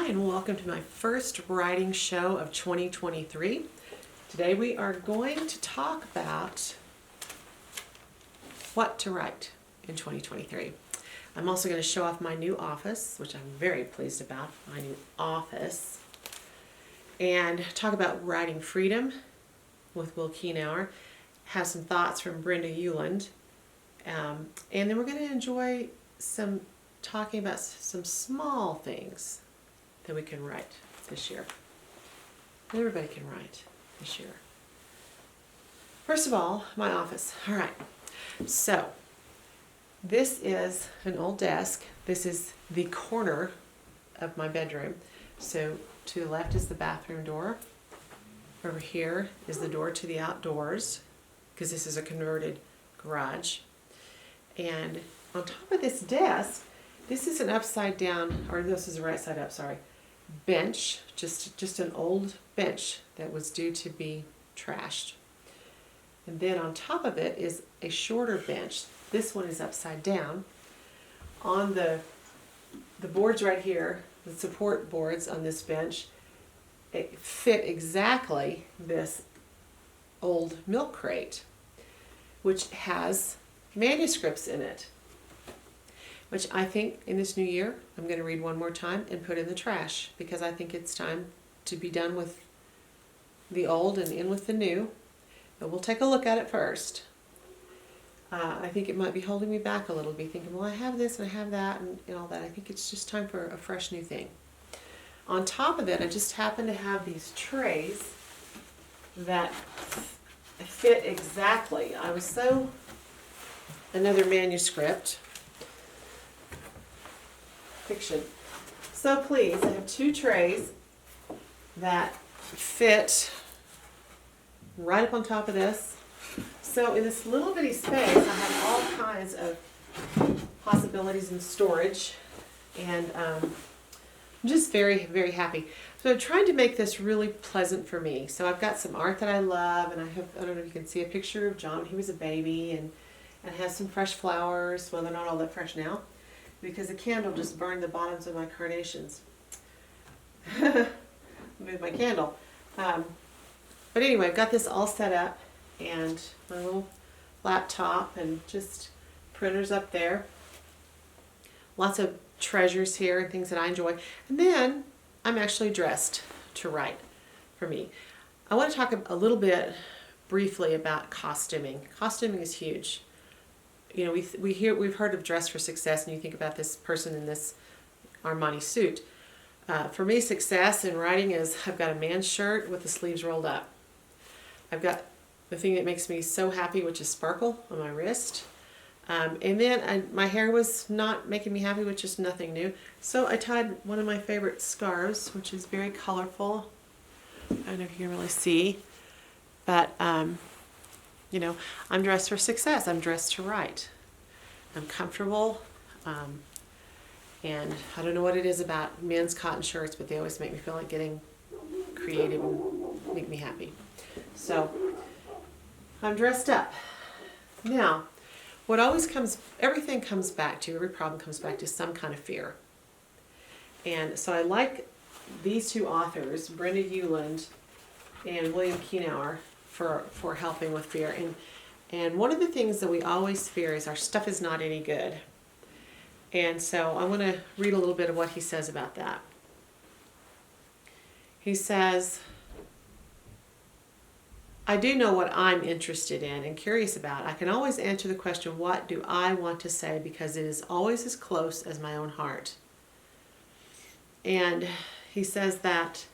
Hi, and welcome to my first writing show of 2023. Today we are going to talk about what to write in 2023. I'm also going to show off my new office, which I'm very pleased about, my new office, and talk about writing freedom with Will Keenauer, have some thoughts from Brenda Euland, and then we're going to enjoy talking about some small things that we can write this year. Everybody can write this year. First of all, my office. All right. So, this is an old desk. This is the corner of my bedroom. So, to the left is the bathroom door. Over here is the door to the outdoors, because this is a converted garage. And on top of this desk, this is an upside down, or this is a right side up, sorry, bench, just an old bench that was due to be trashed. And then on top of it is a shorter bench. This one is upside down. On the boards right here, the support boards on this bench, it fit exactly this old milk crate, which has manuscripts in it, which I think in this new year I'm going to read one more time and put in the trash, because I think it's time to be done with the old and in with the new. But we'll take a look at it first. I think it might be holding me back a little, be thinking, well, I have this and I have that and all that. I think it's just time for a fresh new thing. On top of it, I just happen to have these trays that fit exactly. Another manuscript. Fiction. So please, I have two trays that fit right up on top of this. So in this little bitty space, I have all kinds of possibilities in storage, and I'm just very, very happy. So I'm trying to make this really pleasant for me. So I've got some art that I love, and I don't know if you can see a picture of John when he was a baby, and has some fresh flowers. Well, they're not all that fresh now, because the candle just burned the bottoms of my carnations. Move my candle. But anyway, I've got this all set up, and my little laptop, and just printers up there. Lots of treasures here and things that I enjoy. And then I'm actually dressed to write for me. I want to talk a little bit briefly about costuming. Costuming is huge. You know, we've heard of dress for success, and you think about this person in this Armani suit. For me, success in writing is I've got a man's shirt with the sleeves rolled up. I've got the thing that makes me so happy, which is sparkle on my wrist. And then my hair was not making me happy, which is nothing new. So I tied one of my favorite scarves, which is very colorful. I don't know if you can really see, but you know, I'm dressed for success. I'm dressed to write. I'm comfortable. And I don't know what it is about men's cotton shirts, but they always make me feel like getting creative and make me happy. So I'm dressed up. Now, everything comes back to, every problem comes back to some kind of fear. And so I like these two authors, Brenda Euland and William Keenauer, for helping with fear. And one of the things that we always fear is our stuff is not any good. And so I want to read a little bit of what he says about that. He says, I do know what I'm interested in and curious about. I can always answer the question, what do I want to say, because it is always as close as my own heart. And he says that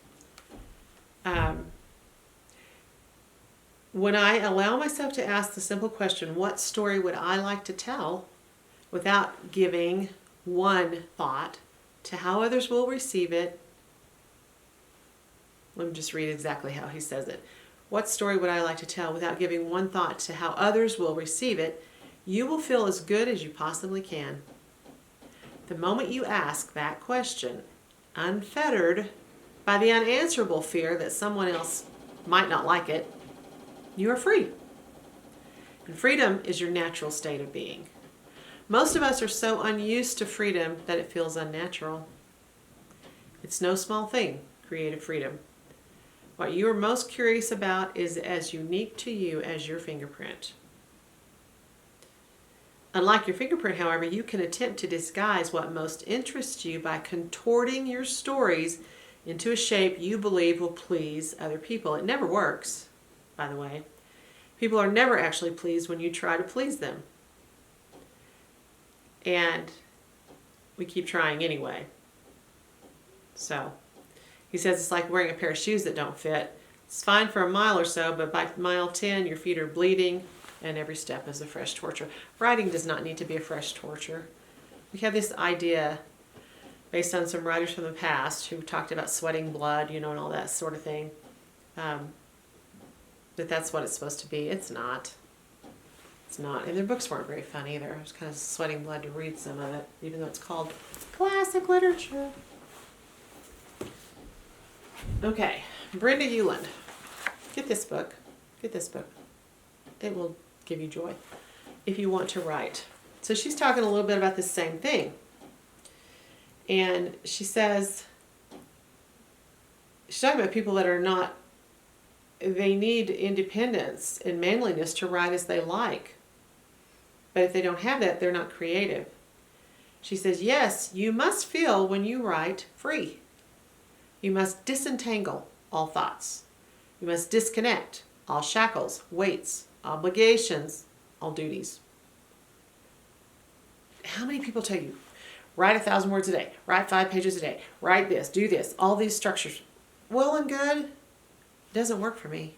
when I allow myself to ask the simple question, what story would I like to tell, without giving one thought to how others will receive it. Let me just read exactly how he says it. What story would I like to tell without giving one thought to how others will receive it? You will feel as good as you possibly can. The moment you ask that question, unfettered by the unanswerable fear that someone else might not like it, you are free. And freedom is your natural state of being. Most of us are so unused to freedom that it feels unnatural. It's no small thing, creative freedom. What you are most curious about is as unique to you as your fingerprint. Unlike your fingerprint, however, you can attempt to disguise what most interests you by contorting your stories into a shape you believe will please other people. It never works, by the way. People are never actually pleased when you try to please them. And we keep trying anyway. So, he says it's like wearing a pair of shoes that don't fit. It's fine for a mile or so, but by mile 10, your feet are bleeding, and every step is a fresh torture. Writing does not need to be a fresh torture. We have this idea based on some writers from the past who talked about sweating blood, and all that sort of thing. That that's what it's supposed to be. It's not. It's not. And their books weren't very fun either. I was kind of sweating blood to read some of it, even though it's called classic literature. Okay, Brenda Euland. Get this book. Get this book. It will give you joy if you want to write. So she's talking a little bit about the same thing. And she says, she's talking about people that are not, they need independence and manliness to write as they like. But if they don't have that, they're not creative. She says, yes, you must feel when you write free. You must disentangle all thoughts. You must disconnect all shackles, weights, obligations, all duties. How many people tell you, write 1,000 words a day, write 5 pages a day, write this, do this, all these structures? Well and good. It doesn't work for me.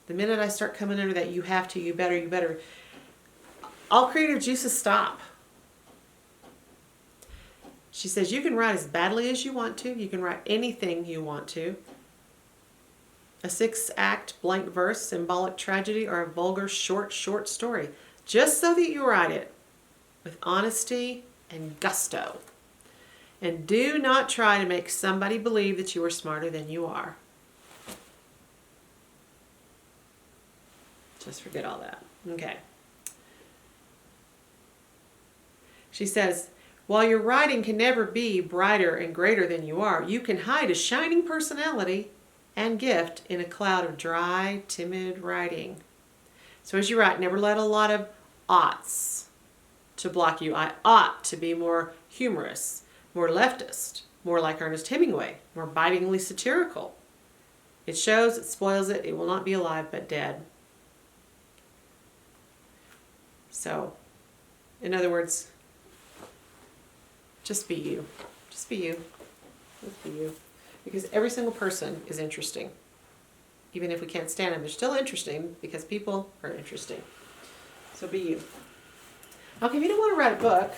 The minute I start coming under that, you have to, you better, all creative juices stop. She says you can write as badly as you want to. You can write anything you want to. A 6-act blank verse, symbolic tragedy, or a vulgar short story. Just so that you write it with honesty and gusto. And do not try to make somebody believe that you are smarter than you are. Just forget all that. Okay. She says, while your writing can never be brighter and greater than you are, you can hide a shining personality and gift in a cloud of dry, timid writing. So as you write, never let a lot of oughts to block you. I ought to be more humorous, more leftist, more like Ernest Hemingway, more bitingly satirical. It shows, it spoils it, it will not be alive but dead. So, in other words, just be you. Just be you. Just be you. Because every single person is interesting. Even if we can't stand them, they're still interesting because people are interesting. So be you. Okay, if you don't want to write a book,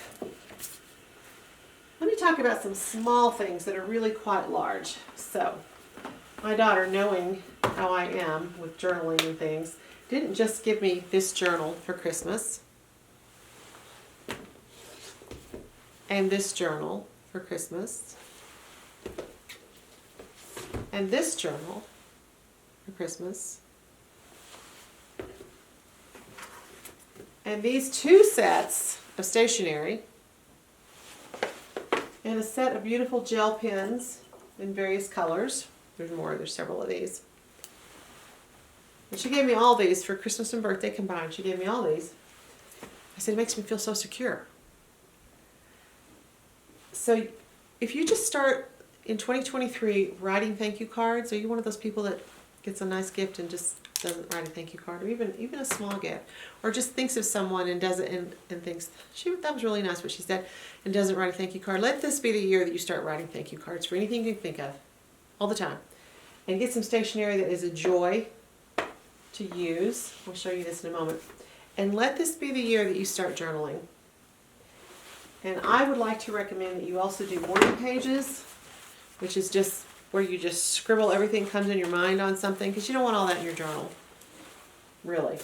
let me talk about some small things that are really quite large. So, my daughter, knowing how I am with journaling and things, didn't just give me this journal for Christmas. And this journal for Christmas. And this journal for Christmas. And these 2 sets of stationery. And a set of beautiful gel pens in various colors. There's more, there's several of these. And she gave me all these for Christmas and birthday combined. She gave me all these. I said, it makes me feel so secure. So if you just start in 2023 writing thank you cards, are you one of those people that gets a nice gift and just doesn't write a thank you card, or even a small gift, or just thinks of someone and does it and thinks, that was really nice what she said, and doesn't write a thank you card? Let this be the year that you start writing thank you cards for anything you can think of, all the time. And get some stationery that is a joy to use. We'll show you this in a moment. And let this be the year that you start journaling. And I would like to recommend that you also do morning pages, which is just where you just scribble everything comes in your mind on something, because you don't want all that in your journal, really.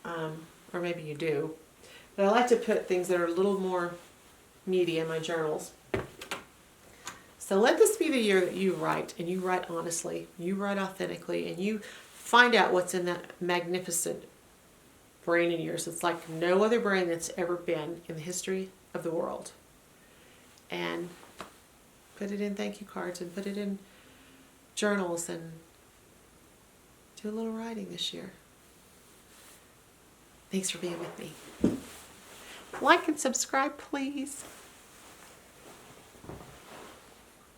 Or maybe you do. But I like to put things that are a little more meaty in my journals. So let this be the year that you write, and you write honestly, you write authentically, and you find out what's in that magnificent brain of yours. It's like no other brain that's ever been in the history of the world. And put it in thank you cards and put it in journals and do a little writing this year. Thanks for being with me. Like and subscribe, please.